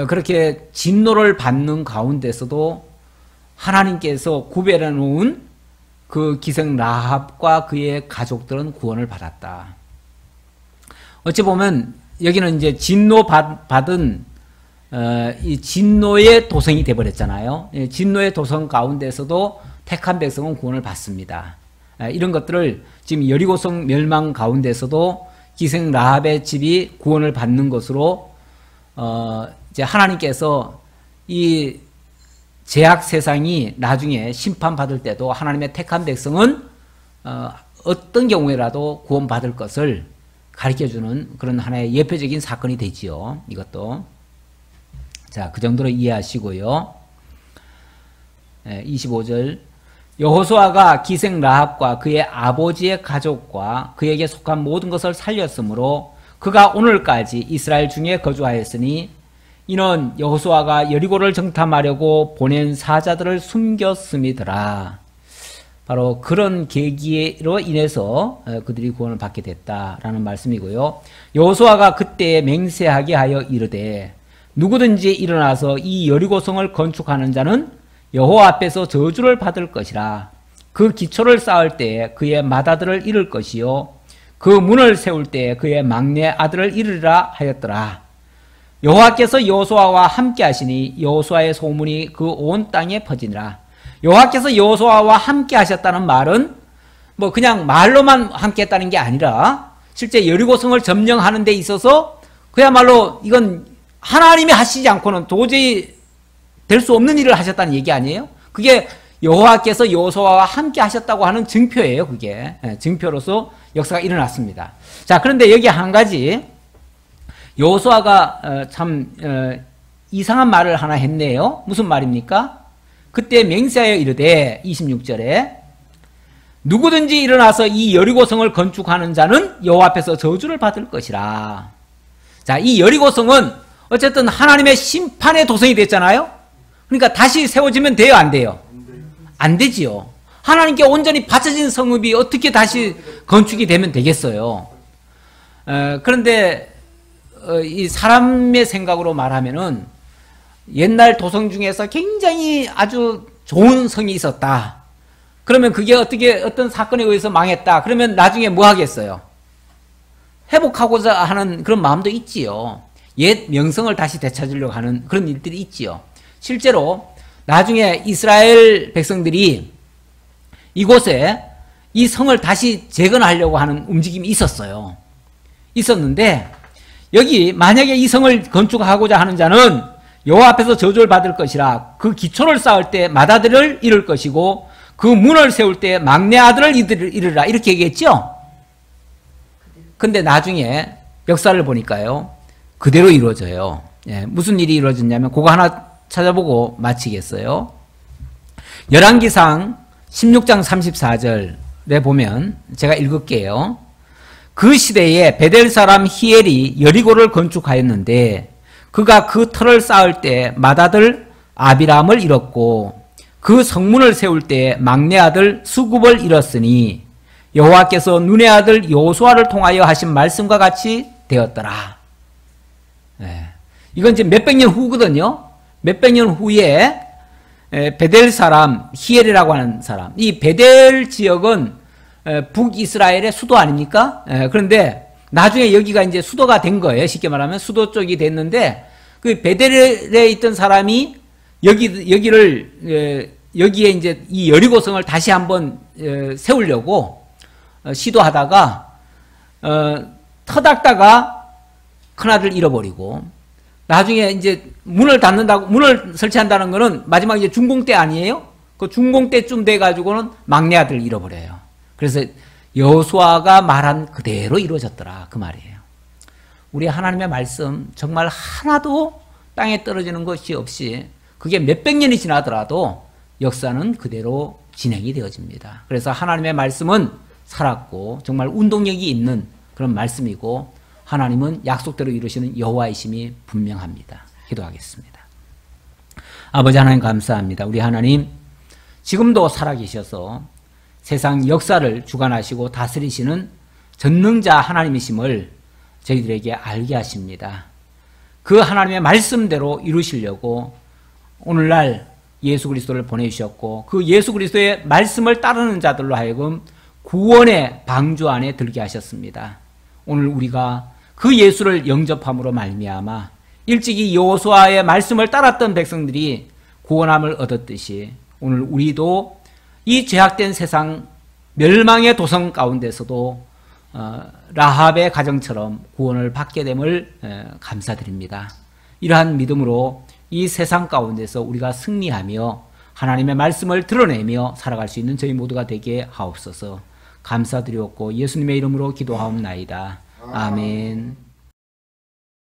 그렇게 진노를 받는 가운데서도 하나님께서 구별해 놓은 그 기생 라합과 그의 가족들은 구원을 받았다. 어찌 보면 여기는 이제 진노 받은 이 진노의 도성이 되어버렸잖아요. 진노의 도성 가운데서도 택한 백성은 구원을 받습니다. 이런 것들을 지금 여리고성 멸망 가운데서도 기생 라합의 집이 구원을 받는 것으로 이제 하나님께서 이 죄악 세상이 나중에 심판받을 때도 하나님의 택한 백성은 어떤 경우에라도 구원받을 것을 가르쳐주는 그런 하나의 예표적인 사건이 되지요. 이것도. 자, 그 정도로 이해하시고요. 25절 여호수아가 기생 라합과 그의 아버지의 가족과 그에게 속한 모든 것을 살렸으므로 그가 오늘까지 이스라엘 중에 거주하였으니 이는 여호수아가 여리고를 정탐하려고 보낸 사자들을 숨겼음이더라. 바로 그런 계기로 인해서 그들이 구원을 받게 됐다라는 말씀이고요. 여호수아가 그때 맹세하게 하여 이르되 누구든지 일어나서 이 여리고성을 건축하는 자는 여호와 앞에서 저주를 받을 것이라. 그 기초를 쌓을 때에 그의 맏아들을 잃을 것이요 그 문을 세울 때에 그의 막내 아들을 잃으리라 하였더라. 여호와께서 여호수아와 함께 하시니 여호수아의 소문이 그 온 땅에 퍼지니라. 여호와께서 여호수아와 함께 하셨다는 말은 뭐 그냥 말로만 함께 했다는 게 아니라 실제 여리고성을 점령하는 데 있어서 그야말로 이건 하나님이 하시지 않고는 도저히 될 수 없는 일을 하셨다는 얘기 아니에요? 그게 여호와께서 여호수아와 함께 하셨다고 하는 증표예요. 그게 증표로서 역사가 일어났습니다. 자, 그런데 여기 한 가지 여호수아가 참 이상한 말을 하나 했네요. 무슨 말입니까? 그때 맹세하여 이르되 26절에 누구든지 일어나서 이 여리고성을 건축하는 자는 여호와 앞에서 저주를 받을 것이라. 자, 이 여리고성은 어쨌든 하나님의 심판의 도성이 됐잖아요. 그러니까 다시 세워지면 돼요, 안 돼요? 안 되지요. 하나님께 온전히 바쳐진 성읍이 어떻게 다시 건축이 되면 되겠어요. 그런데 이 사람의 생각으로 말하면은 옛날 도성 중에서 굉장히 아주 좋은 성이 있었다. 그러면 그게 어떤 사건에 의해서 망했다. 그러면 나중에 뭐 하겠어요? 회복하고자 하는 그런 마음도 있지요. 옛 명성을 다시 되찾으려고 하는 그런 일들이 있지요. 실제로 나중에 이스라엘 백성들이 이곳에 이 성을 다시 재건하려고 하는 움직임이 있었어요. 있었는데 여기 만약에 이 성을 건축하고자 하는 자는 여호와 앞에서 저주를 받을 것이라. 그 기초를 쌓을 때 맏아들을 잃을 것이고 그 문을 세울 때 막내 아들을 잃으라. 이렇게 얘기했죠. 근데 나중에 역사를 보니까요, 그대로 이루어져요. 예, 무슨 일이 이루어졌냐면 그거 하나 찾아보고 마치겠어요. 열왕기상 16장 34절에 보면 제가 읽을게요. 그 시대에 베델 사람 히엘이 여리고를 건축하였는데 그가 그 터를 쌓을 때 맏아들 아비람을 잃었고 그 성문을 세울 때 막내 아들 수굽을 잃었으니 여호와께서 눈의 아들 여호수아를 통하여 하신 말씀과 같이 되었더라. 네. 이건 이제 몇백 년 후거든요. 몇백 년 후에 베델 사람 히엘이라고 하는 사람, 이 베델 지역은 북이스라엘의 수도 아닙니까? 그런데 나중에 여기가 이제 수도가 된 거예요. 쉽게 말하면 수도 쪽이 됐는데 그 베델에 있던 사람이 여기에 이제 이 여리고성을 다시 한번 세우려고 시도하다가 터닥다가 큰아들 잃어버리고 나중에 이제 문을 설치한다는 거는 마지막 이제 중공 때 아니에요? 그 중공 때쯤 돼가지고는 막내 아들 잃어버려요. 그래서 여호수아가 말한 그대로 이루어졌더라. 그 말이에요. 우리 하나님의 말씀 정말 하나도 땅에 떨어지는 것이 없이 그게 몇백 년이 지나더라도 역사는 그대로 진행이 되어집니다. 그래서 하나님의 말씀은 살았고 정말 운동력이 있는 그런 말씀이고 하나님은 약속대로 이루시는 여호와이심이 분명합니다. 기도하겠습니다. 아버지 하나님 감사합니다. 우리 하나님 지금도 살아계셔서 세상 역사를 주관하시고 다스리시는 전능자 하나님이심을 저희들에게 알게 하십니다. 그 하나님의 말씀대로 이루시려고 오늘날 예수 그리스도를 보내주셨고 그 예수 그리스도의 말씀을 따르는 자들로 하여금 구원의 방주 안에 들게 하셨습니다. 오늘 우리가 그 예수를 영접함으로 말미암아 일찍이 여호수아의 말씀을 따랐던 백성들이 구원함을 얻었듯이 오늘 우리도 이 죄악된 세상 멸망의 도성 가운데서도 라합의 가정처럼 구원을 받게 됨을 감사드립니다. 이러한 믿음으로 이 세상 가운데서 우리가 승리하며 하나님의 말씀을 드러내며 살아갈 수 있는 저희 모두가 되게 하옵소서. 감사드리옵고 예수님의 이름으로 기도하옵나이다. 아멘.